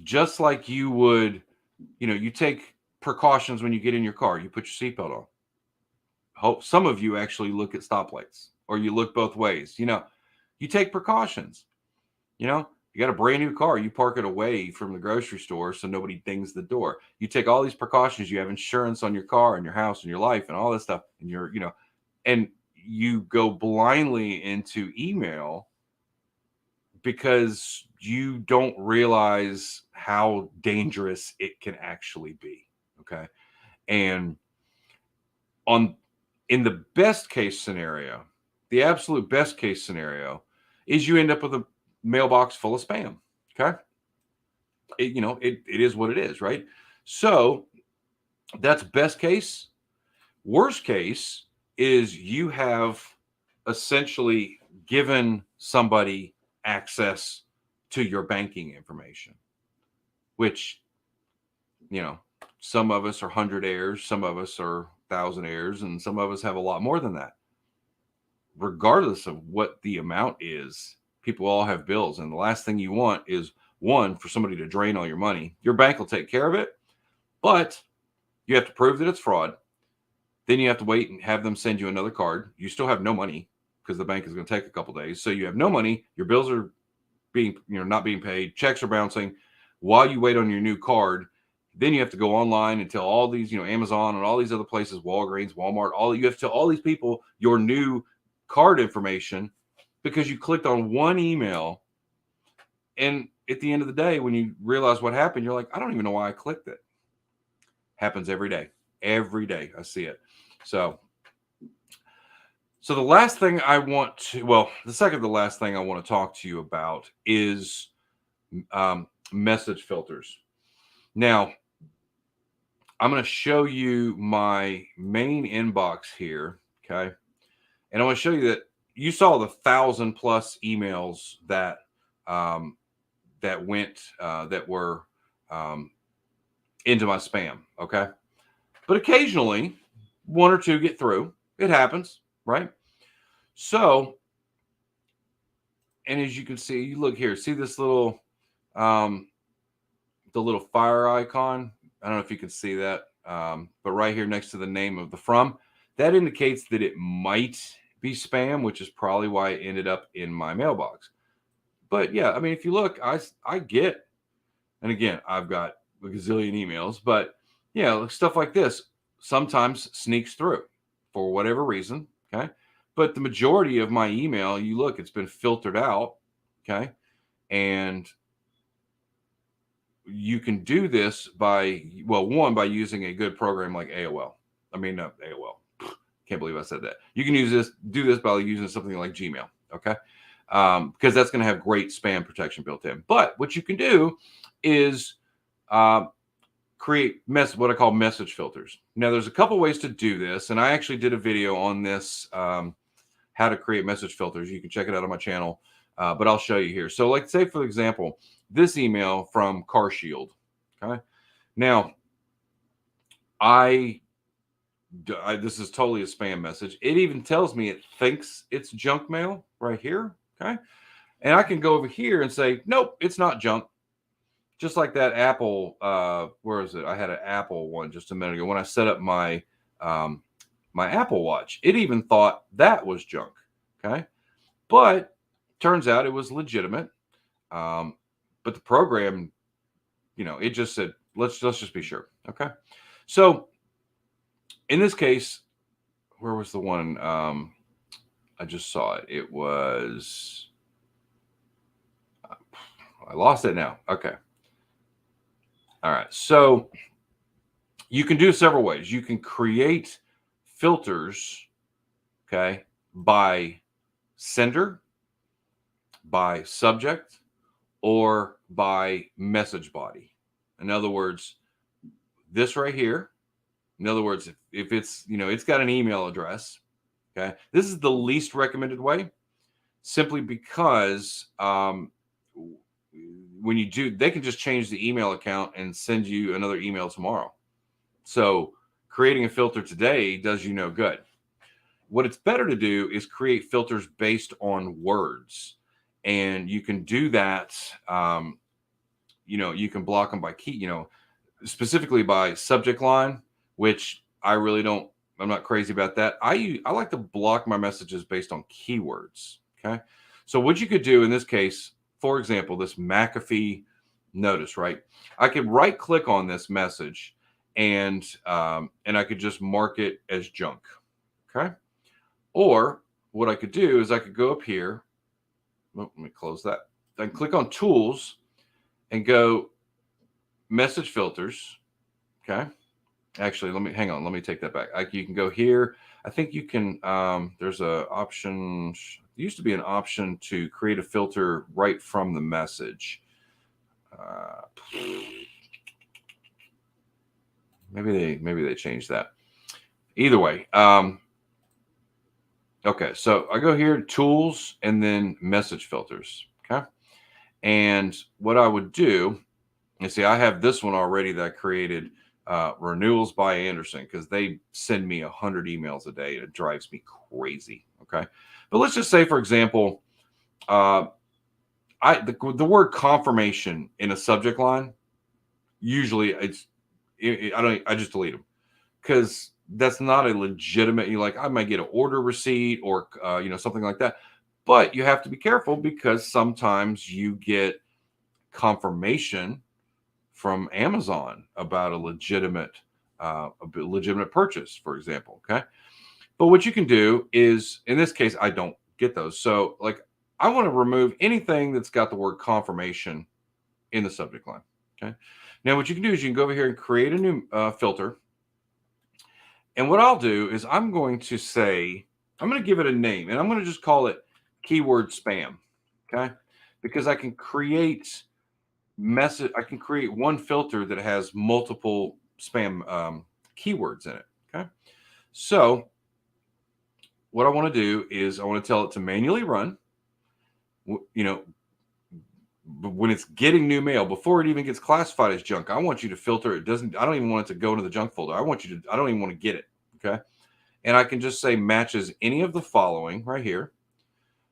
[SPEAKER 1] just like you would, you take precautions when you get in your car, you put your seatbelt on. Some of you actually look at stoplights or you look both ways. You take precautions. You got a brand new car, you park it away from the grocery store so nobody dings the door. You take all these precautions. You have insurance on your car and your house and your life and all this stuff. And and you go blindly into email because you don't realize how dangerous it can actually be. Okay. And in the best case scenario, the absolute best case scenario is you end up with a mailbox full of spam. Okay. It is what it is, right? So that's best case. Worst case is you have essentially given somebody access to your banking information, which, some of us are 100 heirs, some of us are 1,000 heirs, and some of us have a lot more than that. Regardless of what the amount is, people all have bills. And the last thing you want is, one, for somebody to drain all your money. Your bank will take care of it, but you have to prove that it's fraud. Then you have to wait and have them send you another card. You still have no money because the bank is going to take a couple days. So you have no money. Your bills are not being paid. Checks are bouncing while you wait on your new card. Then you have to go online and tell all these, Amazon and all these other places, Walgreens, Walmart, you have to tell all these people your new card information because you clicked on one email. And at the end of the day, when you realize what happened, you're like, I don't even know why I clicked it. Happens every day. Every day I see it. So the last thing the second to the last thing I want to talk to you about is message filters. Now, I'm going to show you my main inbox here, okay? And I want to show you that you saw the 1,000+ emails that were into my spam, okay? But occasionally, one or two get through. It happens, right? So, and as you can see, you look here, see this little, the little fire icon? I don't know if you can see that, but right here next to the name of the from, that indicates that it might be spam, which is probably why it ended up in my mailbox. But yeah, I mean, if you look, I get, and again, I've got a gazillion emails, but yeah, stuff like this sometimes sneaks through for whatever reason, okay? But the majority of my email, you look, it's been filtered out, okay? And you can do this by using a good program like AOL. I mean, not AOL. Can't believe I said that. You can do this by using something like Gmail, okay? Because that's going to have great spam protection built in. But what you can do is create what I call message filters. Now, there's a couple ways to do this, and I actually did a video on this, how to create message filters. You can check it out on my channel, but I'll show you here. So, like, say for example, this email from Car Shield. Okay, now this is totally a spam message. It even tells me it thinks it's junk mail right here. Okay, and I can go over here and say, nope, it's not junk. Just like that Apple, where is it? I had an Apple one just a minute ago when I set up my my Apple Watch. It even thought that was junk. Okay, but turns out it was legitimate. But the program, it just said, let's just be sure. Okay, so in this case, where was the one? I just saw it. It was, I lost it now. Okay. All right. So you can do several ways. You can create filters, okay, by sender, by subject, or by message body. In other words, this right here, in other words, if it's, it's got an email address, okay, this is the least recommended way, simply because when you do, they can just change the email account and send you another email tomorrow. So creating a filter today does you no good. What it's better to do is create filters based on words. And you can do that, you can block them by key, specifically by subject line, which I'm not crazy about that. I like to block my messages based on keywords. Okay. So what you could do in this case, for example, this McAfee notice, right? I could right click on this message and I could just mark it as junk. Okay. Or what I could do is I could go up here. Let me close that. Then click on tools and go message filters. Okay. Actually, let me take that back. You can go here. I think you can, there's a option. There used to be an option to create a filter right from the message. Maybe they changed that. Either way, Okay, so I go here, tools, and then message filters. Okay. And what I would do, you see, I have this one already that I created, renewals by Anderson, because they send me 100 emails a day and it drives me crazy. Okay. But let's just say, for example, uh, the word confirmation in a subject line, usually I just delete them because that's not a legitimate. You like I might get an order receipt or something like that, but you have to be careful because sometimes you get confirmation from Amazon about a legitimate purchase, for example. Okay, but what you can do is, in this case, I don't get those. So like I want to remove anything that's got the word confirmation in the subject line. Okay. Now, what you can do is you can go over here and create a new filter. And what I'll do is I'm going to say, I'm going to give it a name and I'm going to just call it keyword spam. Okay. Because I can create one filter that has multiple spam keywords in it. Okay. So what I want to do is I want to tell it to manually run, you know, when it's getting new mail before it even gets classified as junk. I want you to filter it. I don't even want it to go into the junk folder. I don't even want to get it. Okay. And I can just say matches any of the following right here.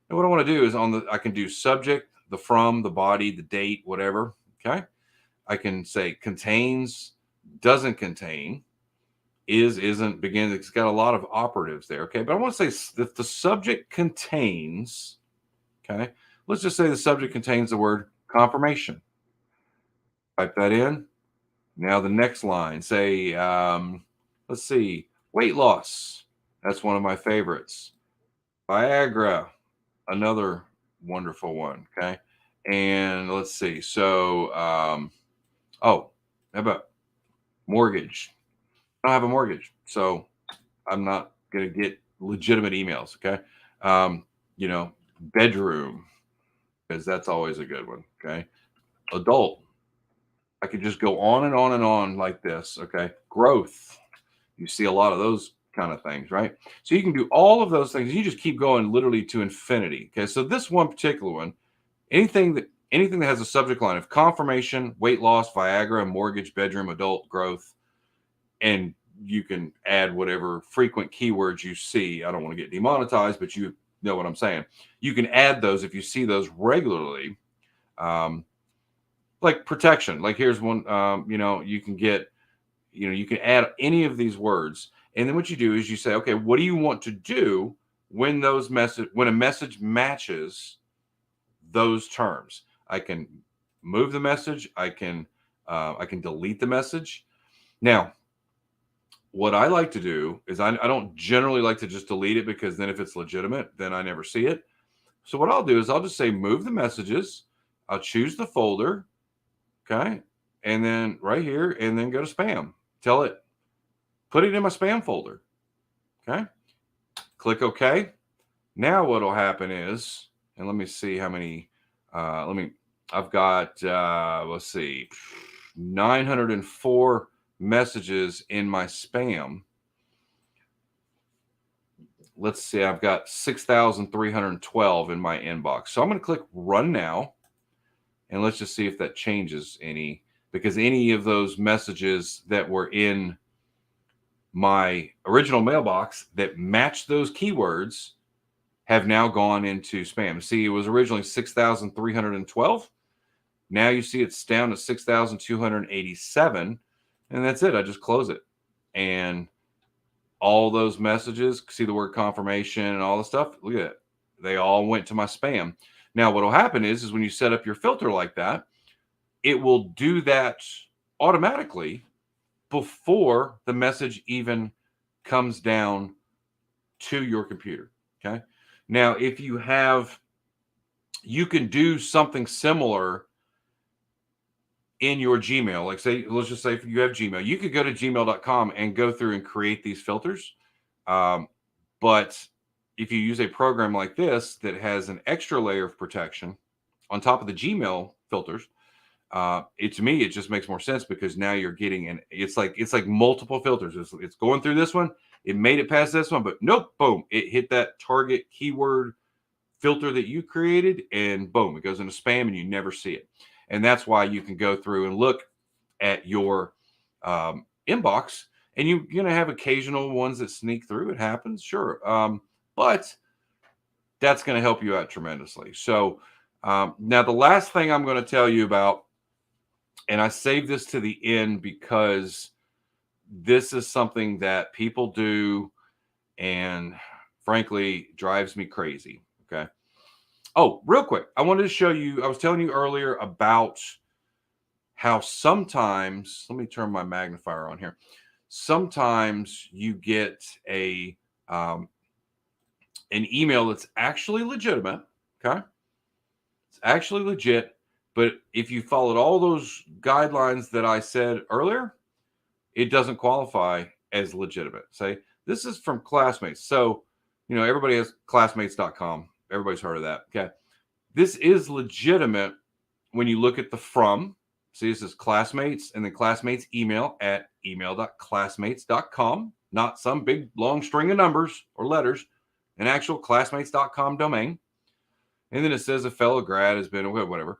[SPEAKER 1] And what I want to do is I can do subject, the from, the body, the date, whatever. Okay. I can say contains, doesn't contain, is, isn't, begins. It's got a lot of operatives there. Okay. But I want to say if the subject contains, okay, let's just say the subject contains the word confirmation. Type that in. Now the next line, say, let's see, weight loss. That's one of my favorites. Viagra, another wonderful one. Okay. And let's see. So, oh, how about mortgage? I don't have a mortgage, so I'm not going to get legitimate emails. Okay. Um, bedroom, because that's always a good one. Okay. Adult. I could just go on and on and on like this. Okay. Growth. You see a lot of those kind of things, right? So you can do all of those things. You just keep going literally to infinity. Okay. So this one particular one, anything that has a subject line of confirmation, weight loss, Viagra, mortgage, bedroom, adult, growth, and you can add whatever frequent keywords you see. I don't want to get demonetized, but you know what I'm saying. You can add those if you see those regularly. Um, like protection. Like here's one. You can get. You can add any of these words, and then what you do is you say, okay, what do you want to do when a message matches those terms? I can move the message. I can delete the message. Now, what I like to do is I don't generally like to just delete it because then if it's legitimate, then I never see it. So what I'll do is I'll just say move the messages. I'll choose the folder. Okay. And then right here, and then go to spam. Tell it, put it in my spam folder. Okay. Click OK. Now what'll happen is, and let me see how many, I've got, let's see, 904 messages in my spam. Let's see, I've got 6,312 in my inbox. So I'm going to click run now. And let's just see if that changes any, because any of those messages that were in my original mailbox that match those keywords have now gone into spam. See, it was originally 6,312. Now you see it's down to 6,287. And that's it. I just close it. And all those messages, see the word confirmation and all the stuff. Look at it. They all went to my spam. Now, what will happen is when you set up your filter like that, it will do that automatically before the message even comes down to your computer. Okay. Now, you can do something similar in your Gmail. Like let's just say if you have Gmail, you could go to gmail.com and go through and create these filters. But if you use a program like this that has an extra layer of protection on top of the Gmail filters, to me, it just makes more sense because now you're getting it's like multiple filters. It's going through this one it made it past this one, but nope, boom, it hit that target keyword filter that you created, and boom, it goes into spam and you never see it. And that's why you can go through and look at your inbox, and you're going to have occasional ones that sneak through. It happens, sure. But that's going to help you out tremendously. So now the last thing I'm going to tell you about, and I saved this to the end because this is something that people do and frankly drives me crazy. Okay. Oh, real quick, I wanted to show you, I was telling you earlier about how sometimes, let me turn my magnifier on here. Sometimes you get a an email that's actually legitimate. Okay. It's actually legit. But if you followed all those guidelines that I said earlier, it doesn't qualify as legitimate. Say, this is from Classmates. So, everybody has classmates.com. Everybody's heard of that. Okay. This is legitimate when you look at the from. See, this is Classmates and then Classmates email at email.classmates.com, not some big long string of numbers or letters, an actual classmates.com domain. And then it says a fellow grad has been, whatever.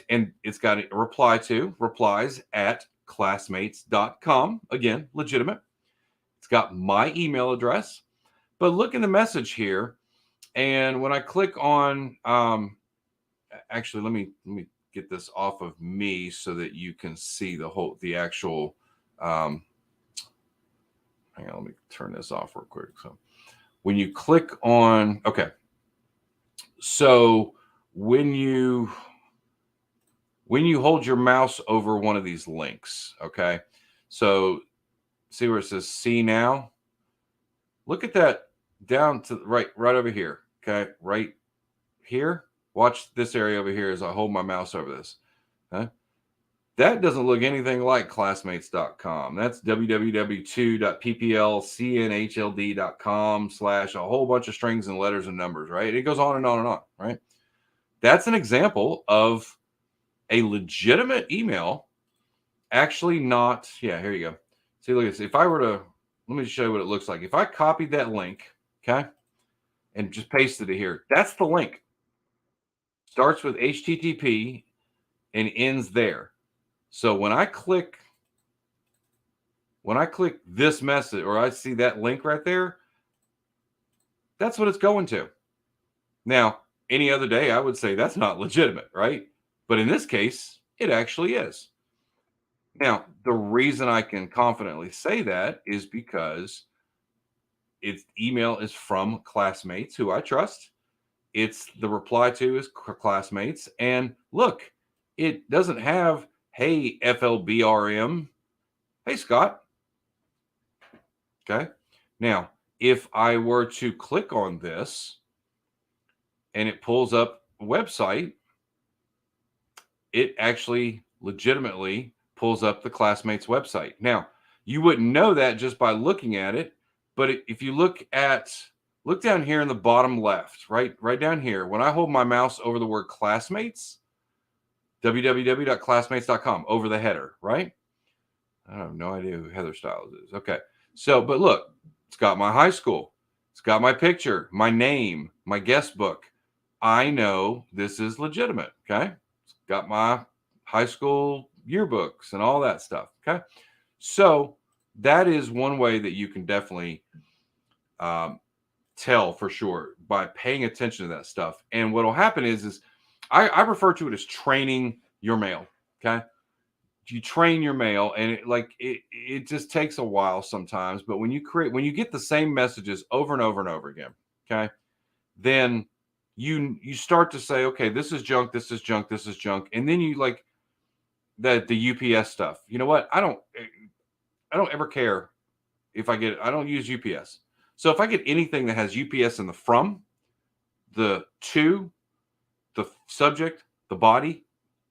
[SPEAKER 1] And it's got a replies at classmates.com. Again, legitimate. It's got my email address. But look in the message here. And when I click on, actually, let me get this off of me so that you can see the actual, hang on, let me turn this off real quick. So when you click on, okay. So when you hold your mouse over one of these links, okay. So see where it says see now? Look at that down to right over here. Okay. Right here. Watch this area over here as I hold my mouse over this. Okay? That doesn't look anything like classmates.com. That's www.pplcnhld.com/ a whole bunch of strings and letters and numbers, right? It goes on and on and on, right? That's an example of a legitimate email actually not, yeah, here you go. See, look at this. If I were to, let me show you what it looks like. If I copied that link, okay, and just pasted it here, that's the link. Starts with HTTP and ends there. So when I click this message, or I see that link right there, that's what it's going to. Now, any other day, I would say that's not legitimate, right? But in this case, it actually is. Now, the reason I can confidently say that is because its email is from Classmates, who I trust. It's the reply to is Classmates. And look, it doesn't have, hey, FLBRM. Hey, Scott. Okay. Now, if I were to click on this and it pulls up a website, it actually legitimately pulls up the Classmates website. Now, you wouldn't know that just by looking at it, but if you look down here in the bottom left, right down here, when I hold my mouse over the word Classmates, www.classmates.com over the header, right? I have no idea who Heather Stiles is. Okay. So, but look, it's got my high school. It's got my picture, my name, my guest book. I know this is legitimate. Okay. It's got my high school yearbooks and all that stuff. Okay. So that is one way that you can definitely tell for sure by paying attention to that stuff. And what will happen is I refer to it as training your mail. Okay. You train your mail, and it just takes a while sometimes. But when you get the same messages over and over and over again, okay, then you start to say, okay, this is junk, this is junk, this is junk, and then you like the UPS stuff. You know what? I don't ever care if I don't use UPS. So if I get anything that has UPS in the from, the to, the subject, the body,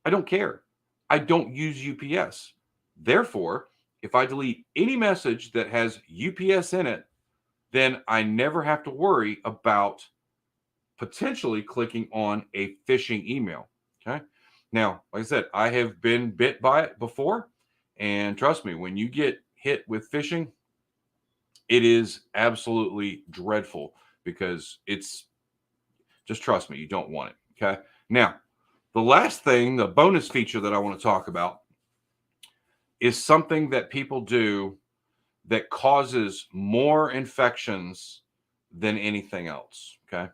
[SPEAKER 1] I don't care. I don't use UPS. Therefore, if I delete any message that has UPS in it, then I never have to worry about potentially clicking on a phishing email. Okay. Now, like I said, I have been bit by it before. And trust me, when you get hit with phishing, It is absolutely dreadful because it's, just trust me, you don't want it. Okay. Now, the last thing, the bonus feature that I want to talk about is something that people do that causes more infections than anything else. Okay.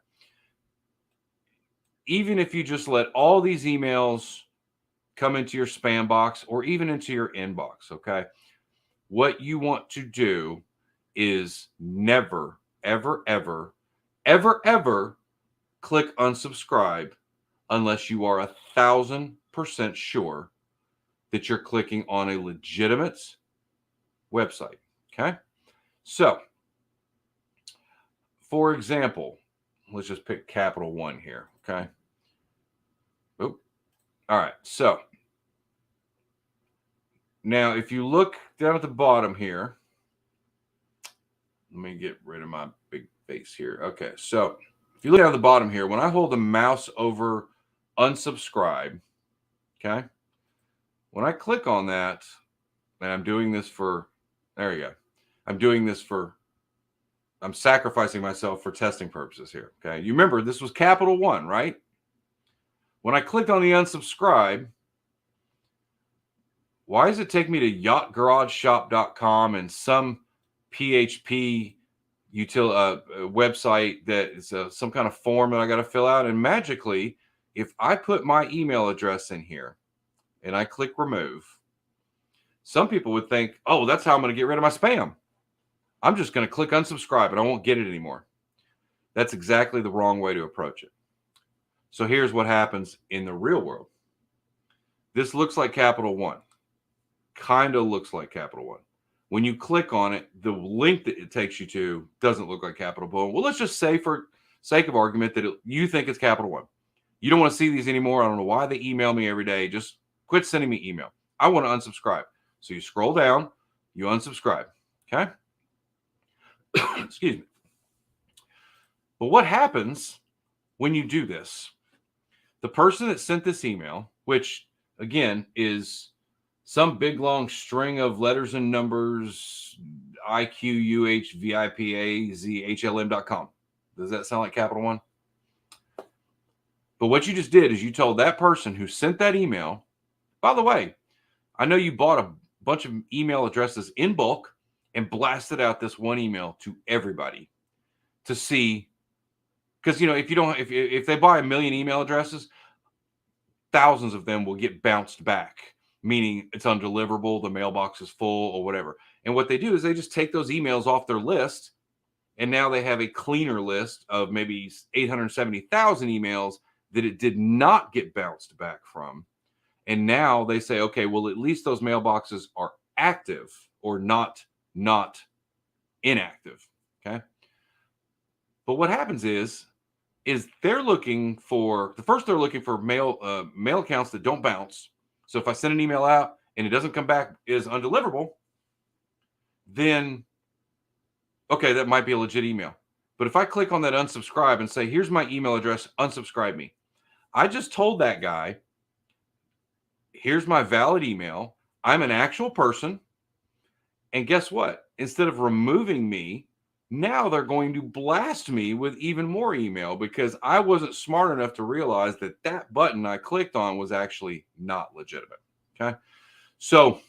[SPEAKER 1] Even if you just let all these emails come into your spam box or even into your inbox, okay, what you want to do is never, ever, ever, ever, ever click unsubscribe unless you are 1,000% sure that you're clicking on a legitimate website. Okay. So, for example, let's just pick Capital One here. Okay. Oop. All right. So, now if you look down at the bottom here, let me get rid of my big face here. Okay. So, if you look down at the bottom here, when I hold the mouse over unsubscribe, okay, when I click on that, and I'm doing this for, there you go. I'm doing this for, I'm sacrificing myself for testing purposes here. Okay. You remember this was Capital One, right? When I clicked on the unsubscribe, why does it take me to yachtgarageshop.com and some PHP website that is some kind of form that I got to fill out? And magically, if I put my email address in here and I click remove, some people would think, oh, that's how I'm going to get rid of my spam. I'm just going to click unsubscribe and I won't get it anymore. That's exactly the wrong way to approach it. So here's what happens in the real world. This looks like Capital One. Kind of looks like Capital One. When you click on it, the link that it takes you to doesn't look like Capital One. Well, let's just say for sake of argument that you think it's Capital One. You don't want to see these anymore. I don't know why they email me every day. Just quit sending me email. I want to unsubscribe. So you scroll down, you unsubscribe. Okay? Excuse me. But what happens when you do this? The person that sent this email, which again is some big long string of letters and numbers, IQUHVIPAZHLM.com. Does that sound like Capital One? But what you just did is you told that person who sent that email, by the way, I know you bought a bunch of email addresses in bulk and blasted out this one email to everybody to see, because if they buy 1 million email addresses, thousands of them will get bounced back, meaning it's undeliverable, the mailbox is full or whatever. And what they do is they just take those emails off their list, and now they have a cleaner list of maybe 870,000 emails that it did not get bounced back from. And now they say, okay, well, at least those mailboxes are active or not inactive. Okay. But what happens is they're looking for, they're looking for mail accounts that don't bounce. So if I send an email out and it doesn't come back as undeliverable, then okay, that might be a legit email. But if I click on that unsubscribe and say, here's my email address, unsubscribe me, I just told that guy, here's my valid email. I'm an actual person. And guess what? Instead of removing me, now they're going to blast me with even more email because I wasn't smart enough to realize that that button I clicked on was actually not legitimate. Okay. So,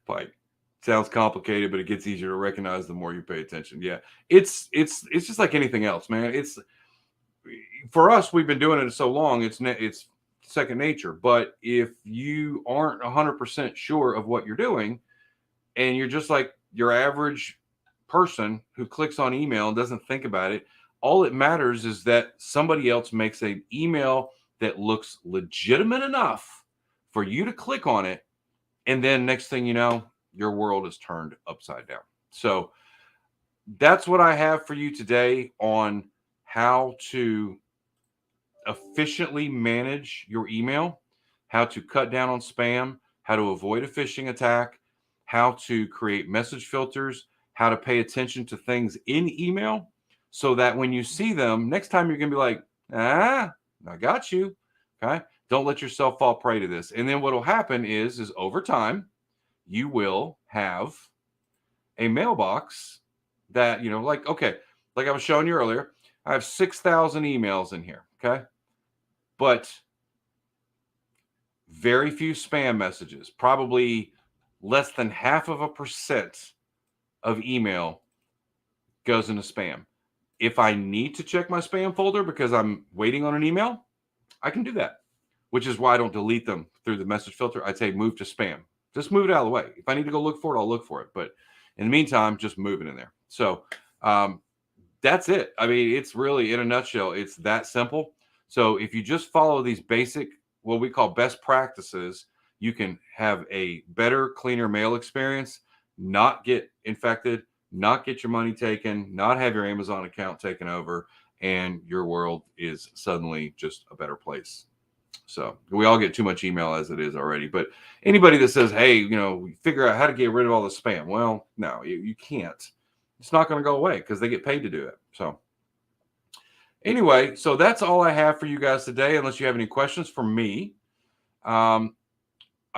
[SPEAKER 1] like, sounds complicated, but it gets easier to recognize the more you pay attention. Yeah. It's just like anything else, man. It's, for us, we've been doing it so long, it's second nature. But if you aren't 100% sure of what you're doing, and you're just like your average person who clicks on email and doesn't think about it, all it matters is that somebody else makes an email that looks legitimate enough for you to click on it. And then next thing you know, your world is turned upside down. So that's what I have for you today on how to efficiently manage your email, how to cut down on spam, how to avoid a phishing attack, how to create message filters, how to pay attention to things in email so that when you see them, next time you're going to be like, I got you. Okay. Don't let yourself fall prey to this. And then what will happen is over time, you will have a mailbox that, you know, like, okay, like I was showing you earlier, I have 6,000 emails in here, okay? But very few spam messages, probably less than 0.5% of email goes into spam. If I need to check my spam folder because I'm waiting on an email, I can do that, which is why I don't delete them through the message filter. I'd say move to spam. Just move it out of the way. If I need to go look for it, I'll look for it. But in the meantime, just move it in there. So that's it. I mean, it's really, in a nutshell, it's that simple. So if you just follow these basic, what we call best practices, you can have a better, cleaner mail experience, not get infected, not get your money taken, not have your Amazon account taken over, and your world is suddenly just a better place. So we all get too much email as it is already. But anybody that says, hey, you know, figure out how to get rid of all the spam. Well, no, you can't. It's not going to go away because they get paid to do it. So anyway, so that's all I have for you guys today, unless you have any questions for me. I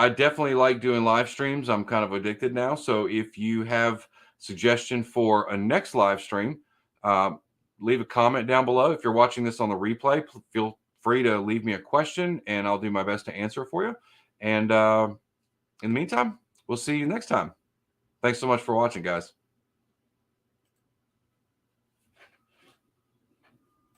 [SPEAKER 1] definitely like doing live streams. I'm kind of addicted now. So if you have suggestion for a next live stream, leave a comment down below. If you're watching this on the replay, feel free to leave me a question and I'll do my best to answer it for you. And in the meantime, we'll see you next time. Thanks so much for watching, guys.